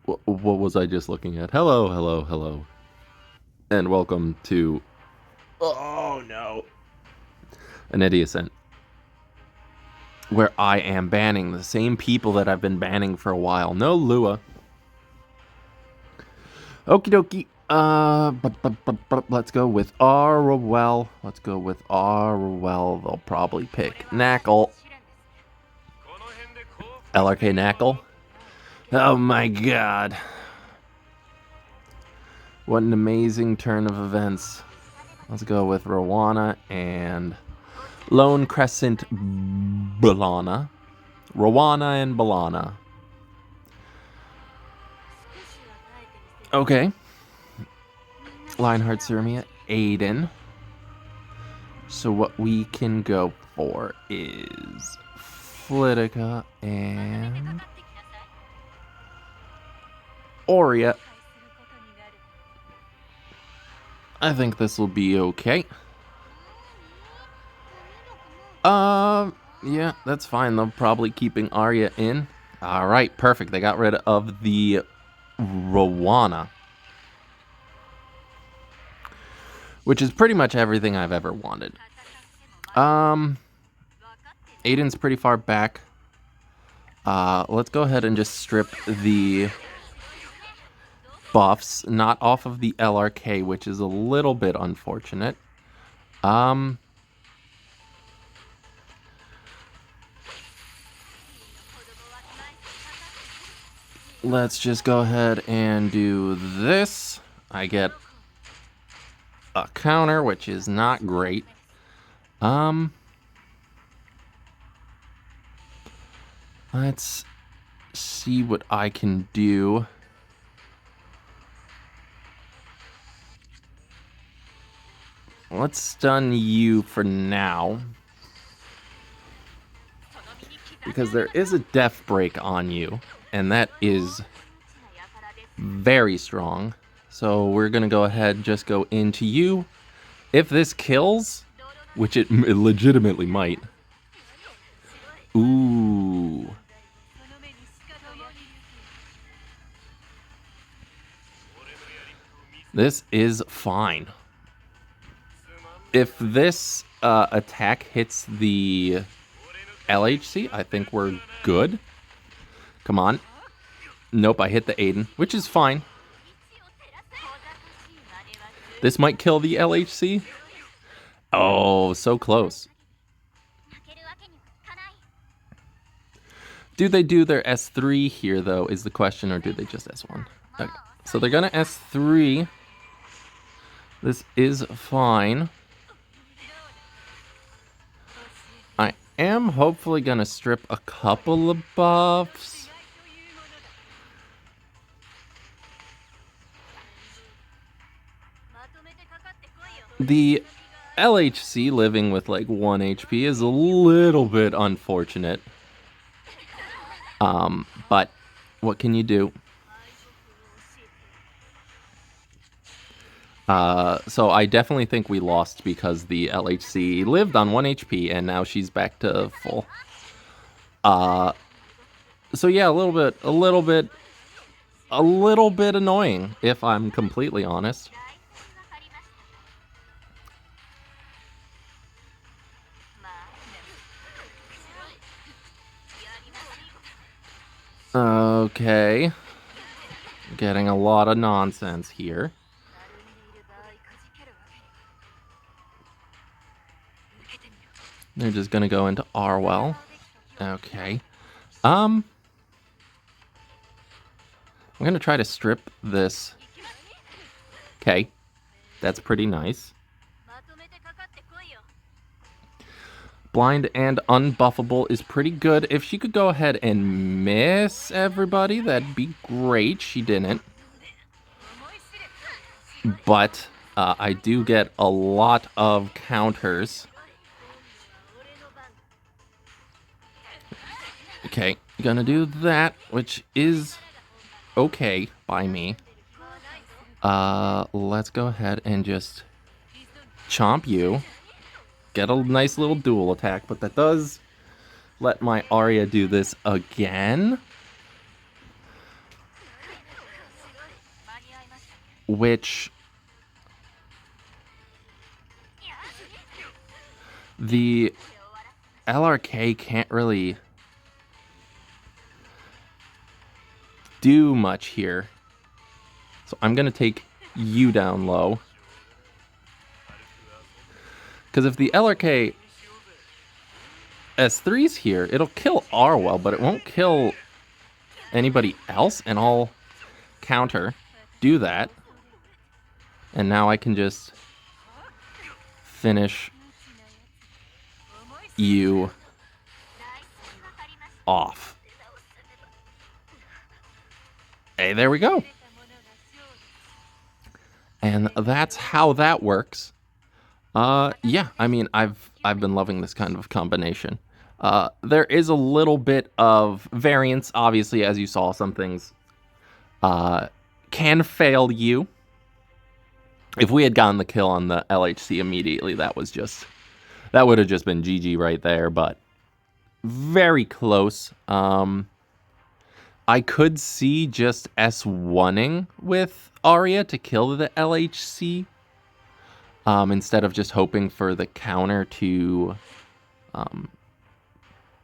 What was I just looking at? Hello, hello, hello. And welcome to... Oh, no. An EdeAscent. Where I am banning the same people that I've been banning for a while. No Lua. Okie dokie. Let's go with Arwell. Let's go with Arwell. They'll probably pick Knackle. LRK Knackle. Oh my god. What an amazing turn of events. Let's go with Rowana and Lone Crescent Balana. Rowana and Balana. Okay. Lionheart Surmia, Aiden. So what we can go for is Flitica and Aurea. I think this will be okay. Yeah, that's fine. They're probably keeping Arya in. Alright, perfect. They got rid of the Rowana. Which is pretty much everything I've ever wanted. Aiden's pretty far back. Let's go ahead and just strip the buffs, not off of the LRK, which is a little bit unfortunate. Let's just go ahead and do this. I get a counter, which is not great. Let's see what I can do. Let's stun you for now. Because there is a death break on you, and that is very strong. So we're going to go ahead and just go into you. If this kills, which it legitimately might. Ooh. This is fine. If this attack hits the LHC, I think we're good. Come on. Nope, I hit the Aiden, which is fine. This might kill the LHC. Oh, so close. Do they do their S3 here, though, is the question, or do they just S1? Okay. So they're going to S3. This is fine. I am hopefully going to strip a couple of buffs. The LHC living with like 1 HP is a little bit unfortunate. But what can you do? So I definitely think we lost because the LHC lived on 1 HP and now she's back to full. So yeah, a little bit annoying, if I'm completely honest. Okay. Getting a lot of nonsense here. They're just gonna go into Arwell. Okay. I'm gonna try to strip this. Okay. That's pretty nice. Blind and unbuffable is pretty good. If she could go ahead and miss everybody, that'd be great. She didn't. But I do get a lot of counters. Okay, gonna do that, which is okay by me. Let's go ahead and just chomp you. Get a nice little dual attack, but that does let my Arya do this again. which the LRK can't really do much here. So I'm going to take you down low. Because if the LRK S3's here, it'll kill Arwell, but it won't kill anybody else, and I'll counter, do that. And now I can just finish you off. Hey, there we go. And that's how that works. Yeah, I mean, I've been loving this kind of combination. There is a little bit of variance, obviously, as you saw. Some things can fail you. If we had gotten the kill on the LHC immediately, that would have just been GG right there, but very close. I could see just S1ing with Arya to kill the LHC, instead of just hoping for the counter to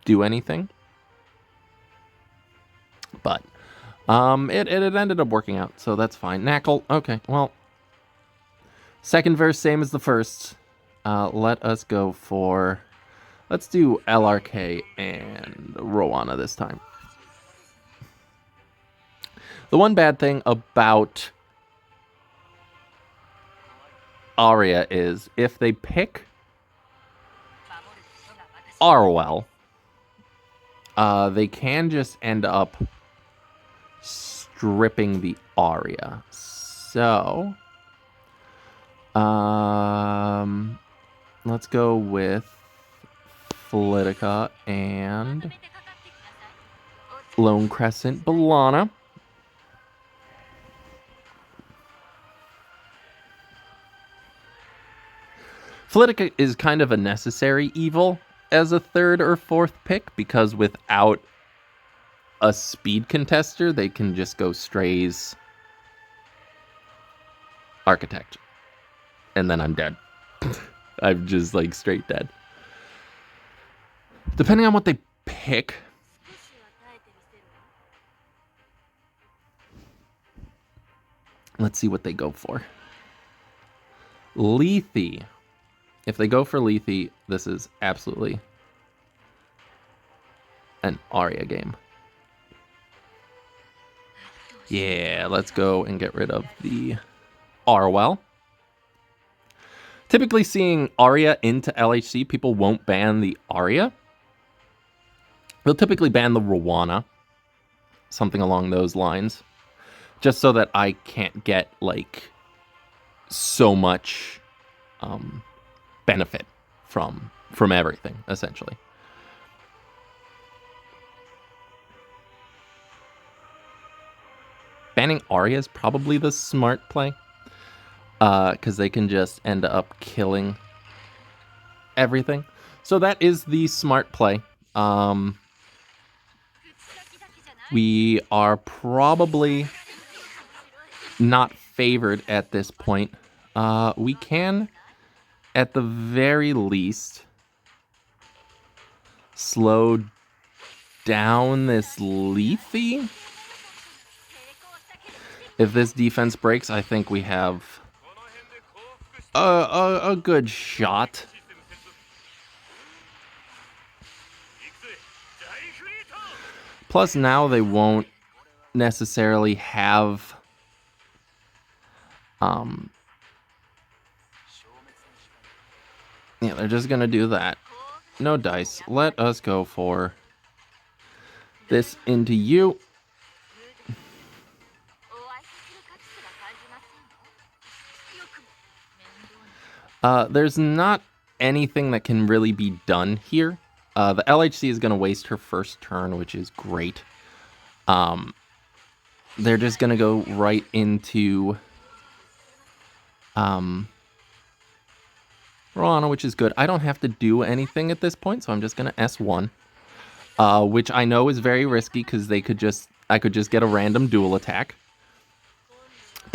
do anything. But it ended up working out, so that's fine. Knackle, okay, well, second verse, same as the first. Let us go for, let's do LRK and Rowana this time. The one bad thing about Arya is if they pick Arwell, they can just end up stripping the Arya. So, let's go with Politica and Lone Crescent Bellana. Politica is kind of a necessary evil as a third or fourth pick, because without a speed contester, they can just go Strays Architect. And then I'm dead. I'm just like straight dead. Depending on what they pick, let's see what they go for. Lethe. If they go for Lethe, this is absolutely an Arya game. Yeah, let's go and get rid of the Arwell. Typically seeing Arya into LHC, people won't ban the Arya. They'll typically ban the Rowana, something along those lines, just so that I can't get like so much benefit from everything, essentially. Banning Arya is probably the smart play, because they can just end up killing everything. So that is the smart play. We are probably not favored at this point. We can, at the very least, slow down this Lethe. If this defense breaks, I think we have a good shot. Plus, now they won't necessarily have yeah, they're just gonna do that. No dice. Let us go for this into you. There's not anything that can really be done here. The LHC is going to waste her first turn, which is great. They're just going to go right into Rowana, which is good. I don't have to do anything at this point, so I'm just going to S1, which I know is very risky because I could just get a random dual attack.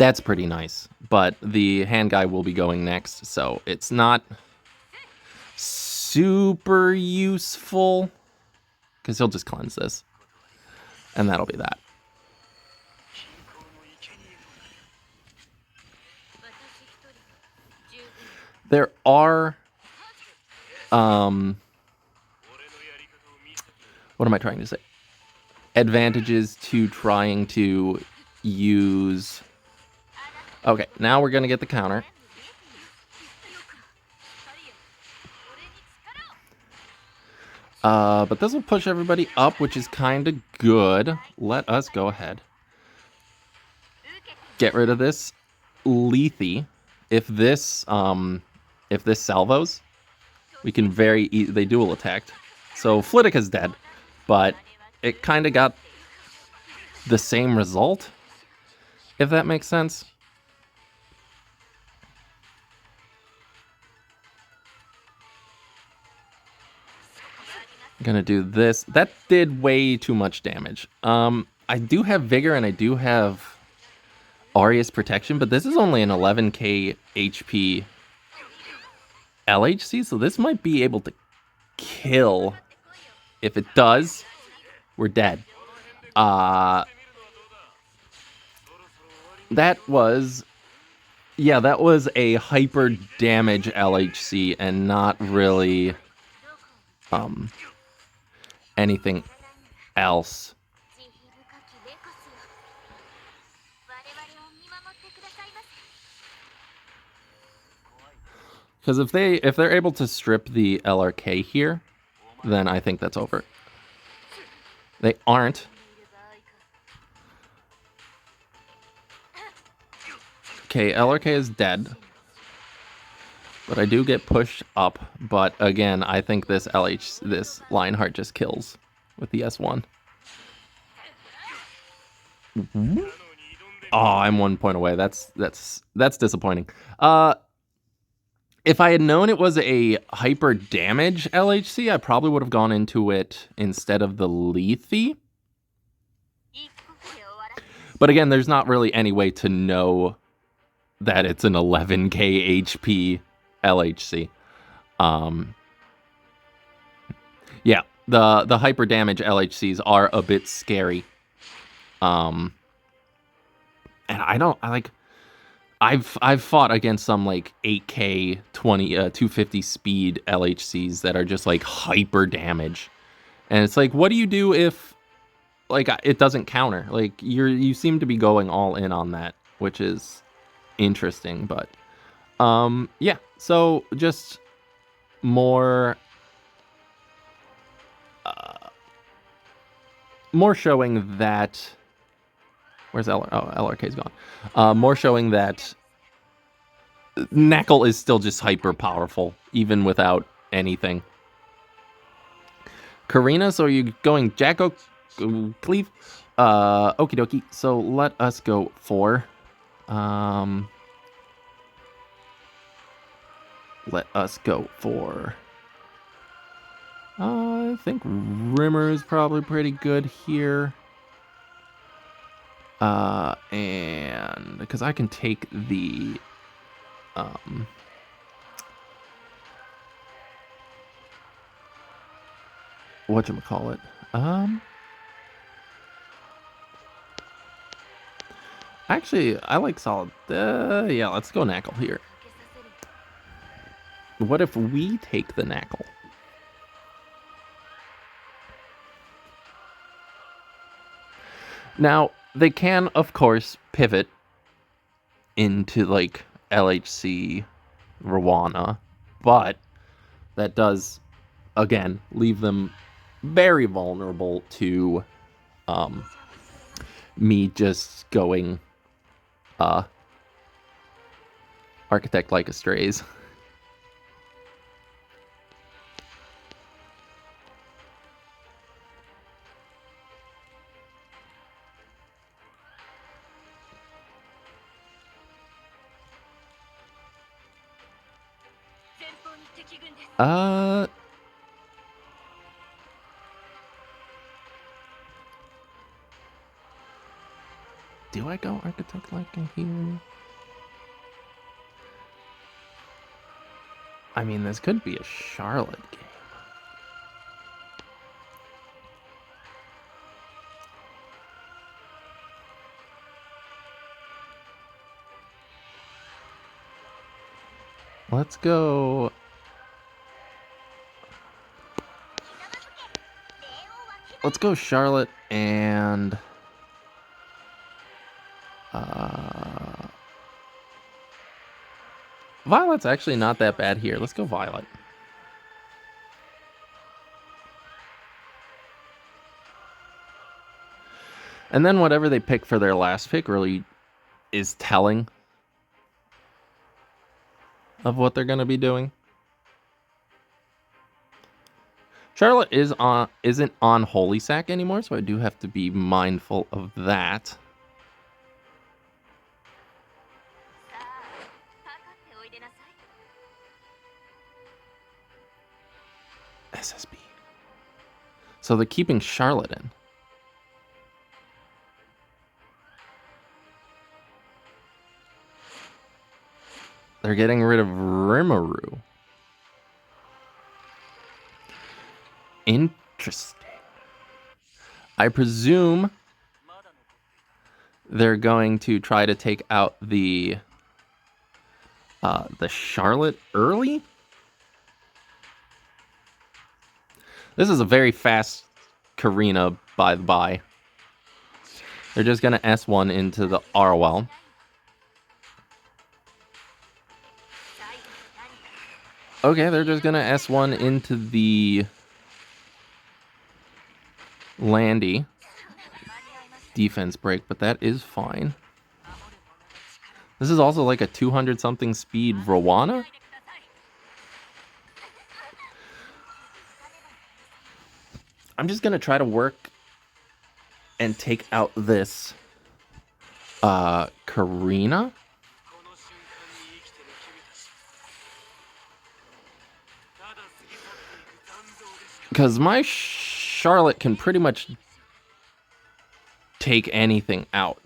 That's pretty nice. But the hand guy will be going next, so it's not super useful. Because he'll just cleanse this. And that'll be that. There are... what am I trying to say? Advantages to trying to use... Okay, now we're going to get the counter. But this will push everybody up, which is kind of good. Let us go ahead. Get rid of this Lethe. If this salvos, we can they dual attacked. So Flittica's dead, but it kind of got the same result, if that makes sense. I'm gonna do this. That did way too much damage. I do have Vigor and I do have Aureus Protection, but this is only an 11k HP LHC, so this might be able to kill. If it does, we're dead. That was a hyper damage LHC and not really anything else. Because if they're able to strip the LRK here, then I think that's over. They aren't. Okay, LRK is dead. But I do get pushed up. But again, I think this Lionheart just kills with the S1. Oh, I'm 1 point away. That's disappointing. If I had known it was a hyper damage LHC, I probably would have gone into it instead of the Lethe. But again, there's not really any way to know that it's an 11k HP LHC. Yeah, the hyper damage LHCs are a bit scary. And I've fought against some like 8k 250 speed LHCs that are just like hyper damage. And it's like, what do you do if like it doesn't counter? Like you seem to be going all in on that, which is interesting, but yeah, so just more showing that where's LRK's gone. More showing that Knuckle is still just hyper powerful even without anything. Karina, so are you going Jacko Cleave? Okie dokie. So let us go for I think Rimmer is probably pretty good here. And because I can take the whatchamacallit? Actually, I like solid. Yeah, let's go Knuckle here. What if we take the Knuckle? Now, they can, of course, pivot into, like, LHC Rwana, but that does, again, leave them very vulnerable to me just going Architect like a Strays. Do I go Architect like in here? I mean, this could be a Charlotte game. Let's go. Let's go Charlotte and Violet's actually not that bad here. Let's go Violet. And then whatever they pick for their last pick really is telling of what they're going to be doing. Charlotte isn't on Holy Sack anymore, so I do have to be mindful of that. SSB. So they're keeping Charlotte in. They're getting rid of Rimuru. Interesting. I presume they're going to try to take out the Charlotte early. This is a very fast Karina, by the by. They're just going to S1 into the Arwell. Okay, they're just going to S1 into the Landy. Defense break, but that is fine. This is also like a 200-something speed Rowana. I'm just going to try to work and take out this Karina. Because my Charlotte can pretty much take anything out.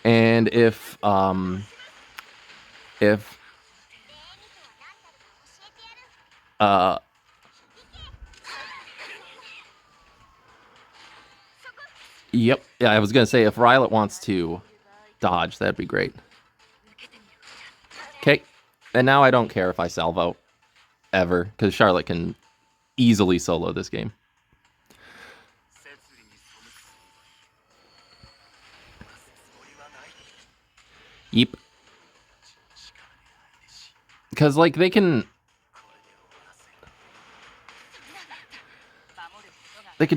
And if yep, yeah, I was gonna say if Rylet wants to dodge, that'd be great. Okay, and now I don't care if I salvo ever, because Charlotte can easily solo this game. Yep. Because, like, they can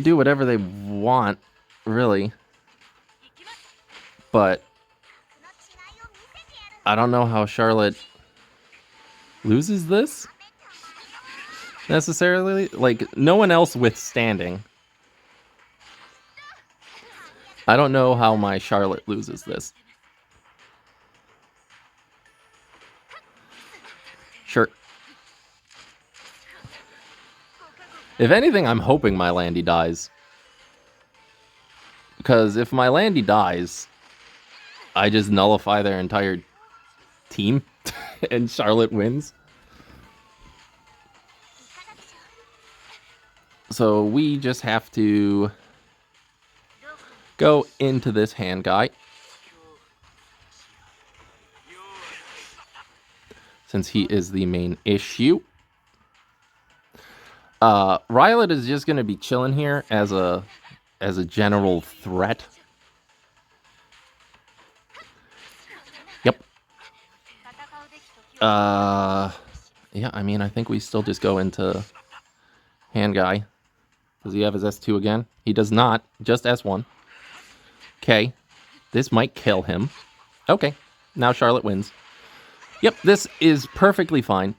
do whatever they want, really. But I don't know how Charlotte loses this necessarily. Like, no one else withstanding. I don't know how my Charlotte loses this. Sure. If anything, I'm hoping my Landy dies. Because if my Landy dies, I just nullify their entire team and Charlotte wins. So we just have to go into this hand guy. Since he is the main issue. Rylet is just going to be chilling here as a general threat. Yep. Yeah, I mean, I think we still just go into hand guy. Does he have his S2 again? He does not. Just S1. Okay. This might kill him. Okay. Now Charlotte wins. Yep, this is perfectly fine.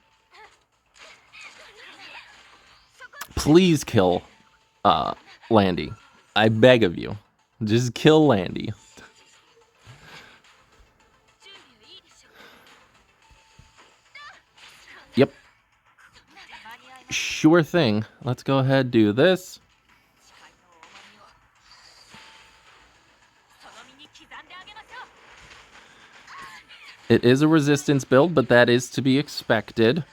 Please kill Landy. I beg of you. Just kill Landy. Yep. Sure thing. Let's go ahead and do this. It is a resistance build, but that is to be expected.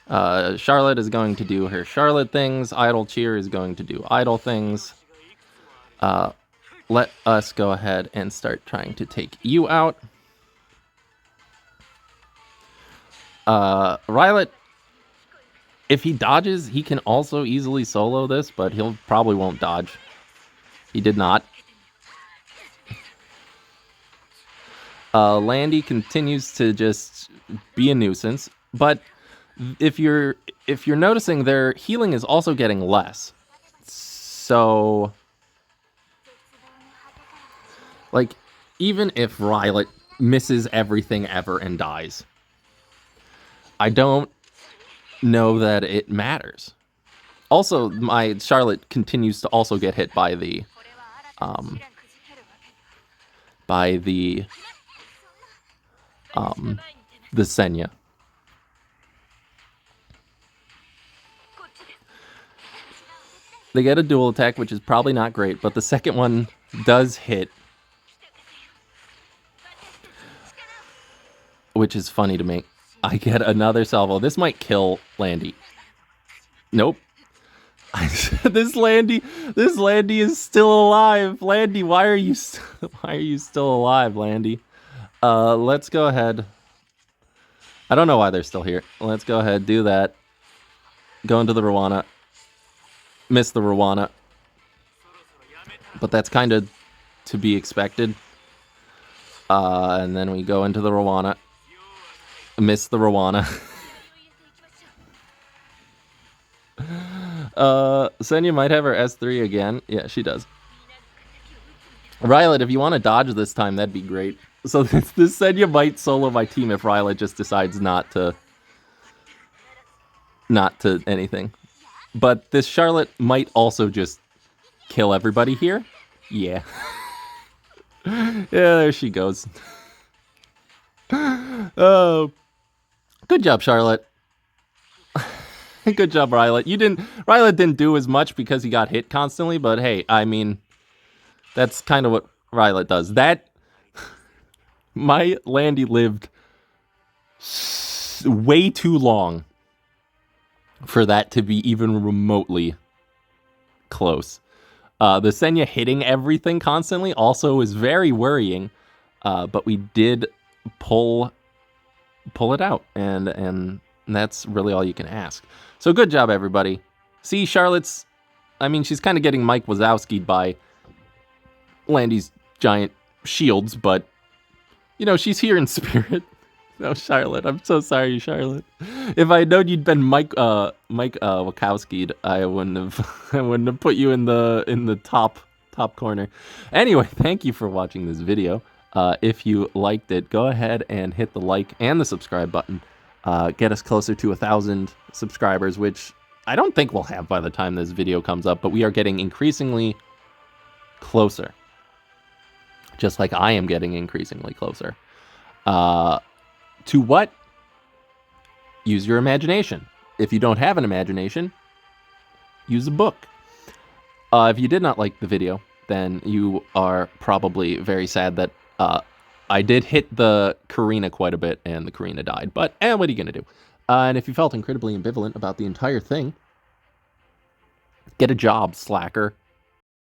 Charlotte is going to do her Charlotte things. Idle Cheer is going to do idle things. Let us go ahead and start trying to take you out. Rylet, if he dodges, he can also easily solo this, but he'll probably won't dodge. He did not. Landy continues to just be a nuisance, but if you're noticing, their healing is also getting less. So, like, even if Rylet misses everything ever and dies, I don't know that it matters. Also, my Charlotte continues to also get hit by the Senya. They get a dual attack, which is probably not great, but the second one does hit, which is funny to me. I get another salvo. This might kill Landy. Nope. This Landy is still alive. Landy, why are you still alive, Landy? Let's go ahead. I don't know why they're still here. Let's go ahead, do that. Go into the Rwana. Miss the Rwana. But that's kind of to be expected. And then we go into the Rwana. Miss the Rwana. Senya might have her S3 again. Yeah, she does. Rylet, if you want to dodge this time, that'd be great. So this Senya might solo my team if Rylet just decides not to anything. But this Charlotte might also just kill everybody here. Yeah. Yeah, there she goes. Oh. Good job, Charlotte. Good job, Rylet. Rylet didn't do as much because he got hit constantly, but hey, I mean, that's kind of what Rylet does. My Landy lived way too long for that to be even remotely close. The Senya hitting everything constantly also is very worrying, but we did pull it out, and that's really all you can ask. So good job, everybody. See, Charlotte's, I mean, she's kind of getting Mike Wazowski'd by Landy's giant shields, but, you know, she's here in spirit. No, Charlotte, I'm so sorry, Charlotte. If I had known you'd been Mike Wazowski'd, I wouldn't have put you in the top corner. Anyway, thank you for watching this video. If you liked it, go ahead and hit the like and the subscribe button. Get us closer to 1,000 subscribers, which I don't think we'll have by the time this video comes up, but we are getting increasingly closer. Just like I am getting increasingly closer. To what? Use your imagination. If you don't have an imagination, use a book. If you did not like the video, then you are probably very sad that I did hit the Karina quite a bit, and the Karina died. But, what are you going to do? And if you felt incredibly ambivalent about the entire thing, get a job, slacker.